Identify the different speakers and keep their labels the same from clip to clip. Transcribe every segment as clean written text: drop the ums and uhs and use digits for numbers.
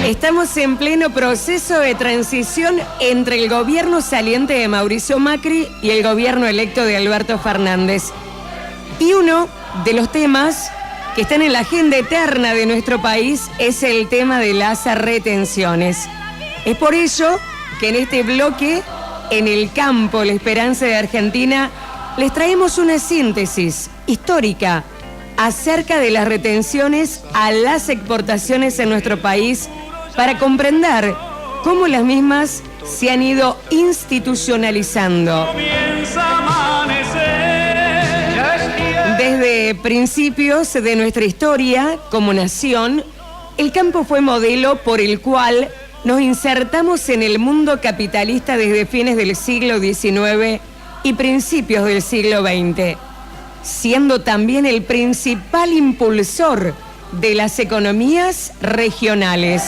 Speaker 1: Estamos en pleno proceso de transición entre el gobierno saliente de Mauricio Macri y el gobierno electo de Alberto Fernández. Y uno de los temas que están en la agenda eterna de nuestro país es el tema de las retenciones. Es por ello que en este bloque, en el campo, la esperanza de Argentina, les traemos una síntesis histórica acerca de las retenciones a las exportaciones en nuestro país para comprender cómo las mismas se han ido institucionalizando. Desde principios de nuestra historia como nación, el campo fue modelo por el cual nos insertamos en el mundo capitalista desde fines del siglo XIX y principios del siglo XX, siendo también el principal impulsor de las economías regionales.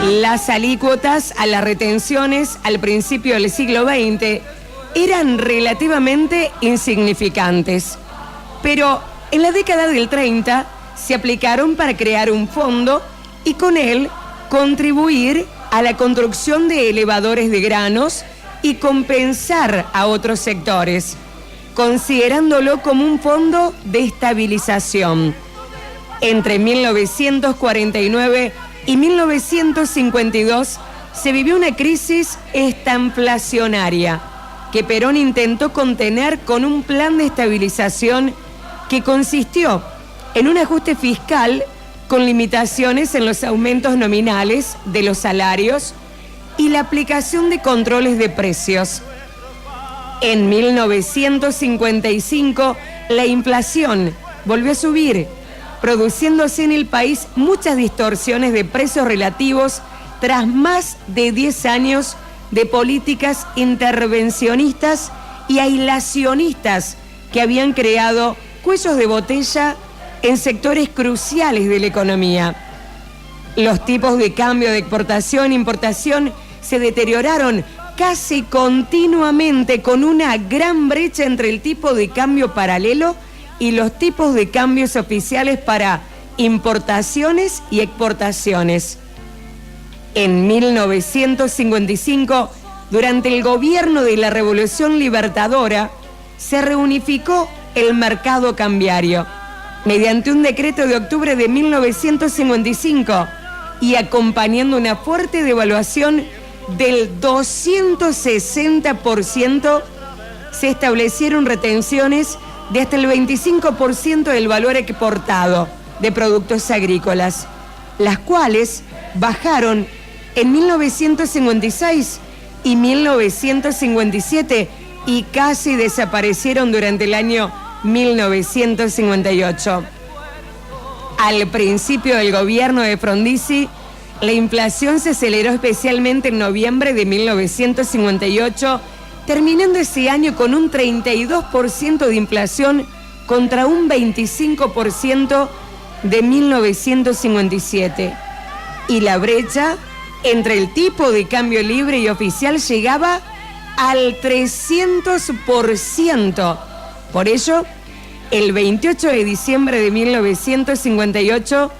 Speaker 1: Las alícuotas a las retenciones al principio del siglo XX eran relativamente insignificantes, pero en la década del 30 se aplicaron para crear un fondo y con él contribuir a la construcción de elevadores de granos y compensar a otros sectores, considerándolo como un fondo de estabilización. Entre 1949 y 1952 se vivió una crisis estanflacionaria que Perón intentó contener con un plan de estabilización que consistió en un ajuste fiscal con limitaciones en los aumentos nominales de los salarios y la aplicación de controles de precios. En 1955, la inflación volvió a subir, produciéndose en el país muchas distorsiones de precios relativos tras más de 10 años de políticas intervencionistas y aislacionistas que habían creado cuellos de botella en sectores cruciales de la economía. Los tipos de cambio de exportación e importación se deterioraron casi continuamente, con una gran brecha entre el tipo de cambio paralelo y los tipos de cambios oficiales para importaciones y exportaciones. En 1955, durante el gobierno de la Revolución Libertadora, se reunificó el mercado cambiario mediante un decreto de octubre de 1955 y acompañando una fuerte devaluación del 260%, se establecieron retenciones de hasta el 25% del valor exportado de productos agrícolas, las cuales bajaron en 1956 y 1957 y casi desaparecieron durante el año 1958. Al principio del gobierno de Frondizi, la inflación se aceleró especialmente en noviembre de 1958, terminando ese año con un 32% de inflación contra un 25% de 1957. Y la brecha entre el tipo de cambio libre y oficial llegaba al 300%. Por ello, el 28 de diciembre de 1958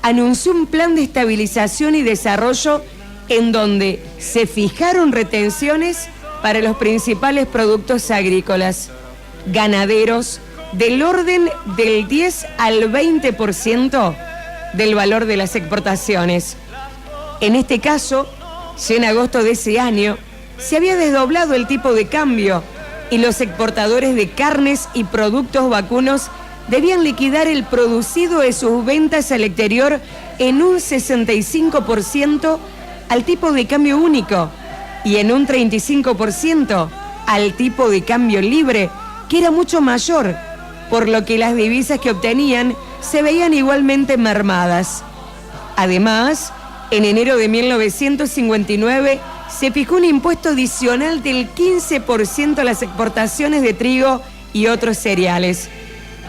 Speaker 1: anunció un plan de estabilización y desarrollo en donde se fijaron retenciones para los principales productos agrícolas, ganaderos, del orden del 10 al 20% del valor de las exportaciones. En este caso, ya en agosto de ese año, se había desdoblado el tipo de cambio y los exportadores de carnes y productos vacunos debían liquidar el producido de sus ventas al exterior en un 65% al tipo de cambio único y en un 35% al tipo de cambio libre, que era mucho mayor, por lo que las divisas que obtenían se veían igualmente mermadas. Además, en enero de 1959 se fijó un impuesto adicional del 15% a las exportaciones de trigo y otros cereales.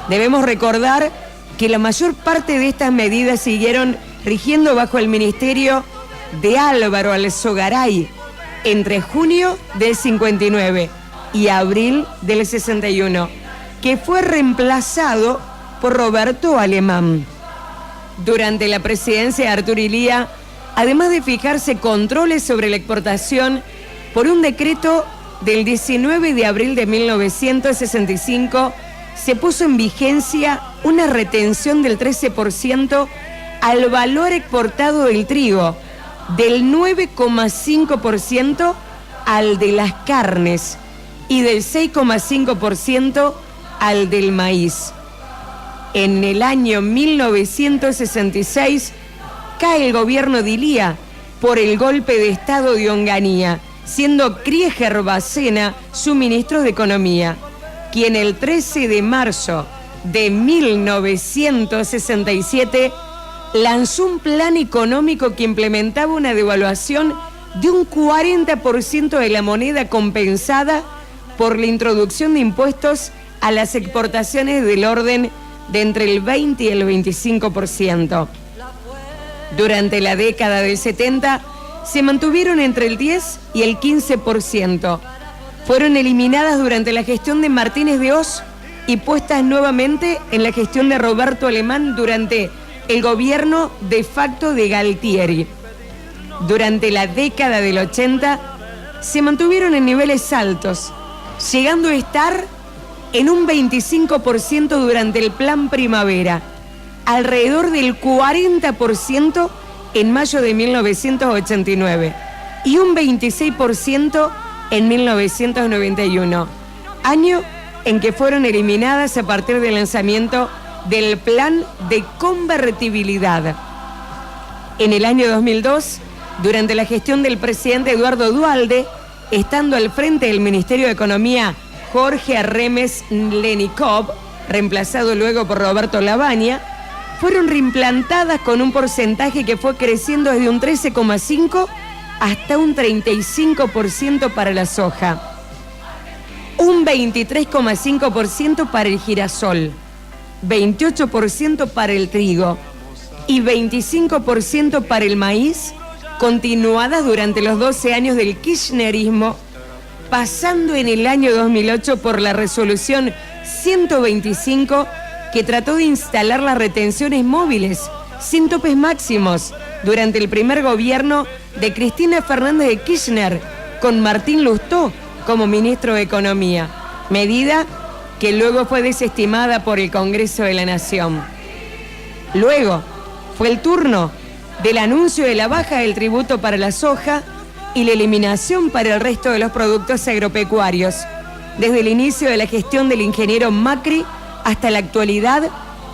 Speaker 1: Debemos recordar que la mayor parte de estas medidas siguieron rigiendo bajo el ministerio de Álvaro Alzogaray entre junio del 59 y abril del 61, que fue reemplazado por Roberto Alemán. durante la presidencia de Arturo Illia, además de fijarse controles sobre la exportación, por un decreto del 19 de abril de 1965, se puso en vigencia una retención del 13% al valor exportado del trigo, del 9,5% al de las carnes y del 6,5% al del maíz. En el año 1966 cae el gobierno de Illia por el golpe de Estado de Onganía, siendo Krieger Bacena su ministro de Economía, quien el 13 de marzo de 1967 lanzó un plan económico que implementaba una devaluación de un 40% de la moneda compensada por la introducción de impuestos a las exportaciones del orden de entre el 20 y el 25%. Durante la década del 70 se mantuvieron entre el 10 y el 15%. Fueron eliminadas durante la gestión de Martínez de Hoz y puestas nuevamente en la gestión de Roberto Alemán durante el gobierno de facto de Galtieri. Durante la década del 80 se mantuvieron en niveles altos, llegando a estar en un 25% durante el Plan Primavera, alrededor del 40% en mayo de 1989 y un 26% en 1991, año en que fueron eliminadas a partir del lanzamiento del Plan de Convertibilidad. En el año 2002, durante la gestión del presidente Eduardo Duhalde, estando al frente del Ministerio de Economía Jorge Arremes Lenikov, reemplazado luego por Roberto Lavagna, fueron reimplantadas con un porcentaje que fue creciendo desde un 13,5% hasta un 35% para la soja, un 23,5% para el girasol, 28% para el trigo y 25% para el maíz, continuadas durante los 12 años del kirchnerismo, pasando en el año 2008 por la resolución 125 que trató de instalar las retenciones móviles sin topes máximos durante el primer gobierno de Cristina Fernández de Kirchner, con Martín Lustó como ministro de Economía, medida que luego fue desestimada por el Congreso de la Nación. Luego fue el turno del anuncio de la baja del tributo para la soja y la eliminación para el resto de los productos agropecuarios, desde el inicio de la gestión del ingeniero Macri hasta la actualidad,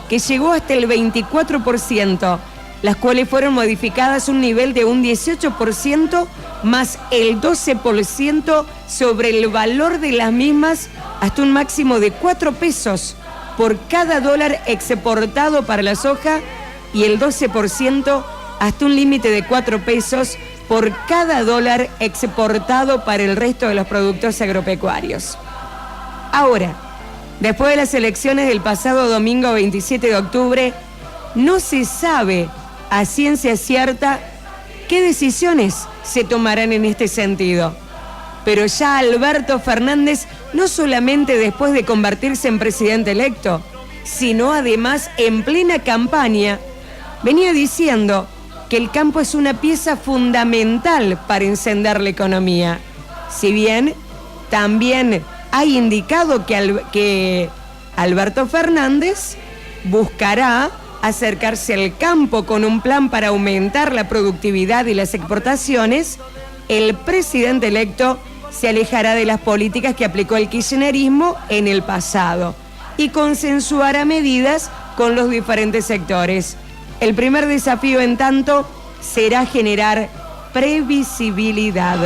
Speaker 1: que llegó hasta el 24%, las cuales fueron modificadas a un nivel de un 18% más el 12% sobre el valor de las mismas, hasta un máximo de 4 pesos por cada dólar exportado para la soja y el 12% hasta un límite de 4 pesos por cada dólar exportado para el resto de los productos agropecuarios. Ahora, después de las elecciones del pasado domingo 27 de octubre, no se sabe a ciencia cierta qué decisiones se tomarán en este sentido. Pero ya Alberto Fernández, no solamente después de convertirse en presidente electo, sino además en plena campaña, venía diciendo que el campo es una pieza fundamental para encender la economía. Si bien también ha indicado que Alberto Fernández buscará acercarse al campo con un plan para aumentar la productividad y las exportaciones, el presidente electo se alejará de las políticas que aplicó el kirchnerismo en el pasado y consensuará medidas con los diferentes sectores. El primer desafío, en tanto, será generar previsibilidad.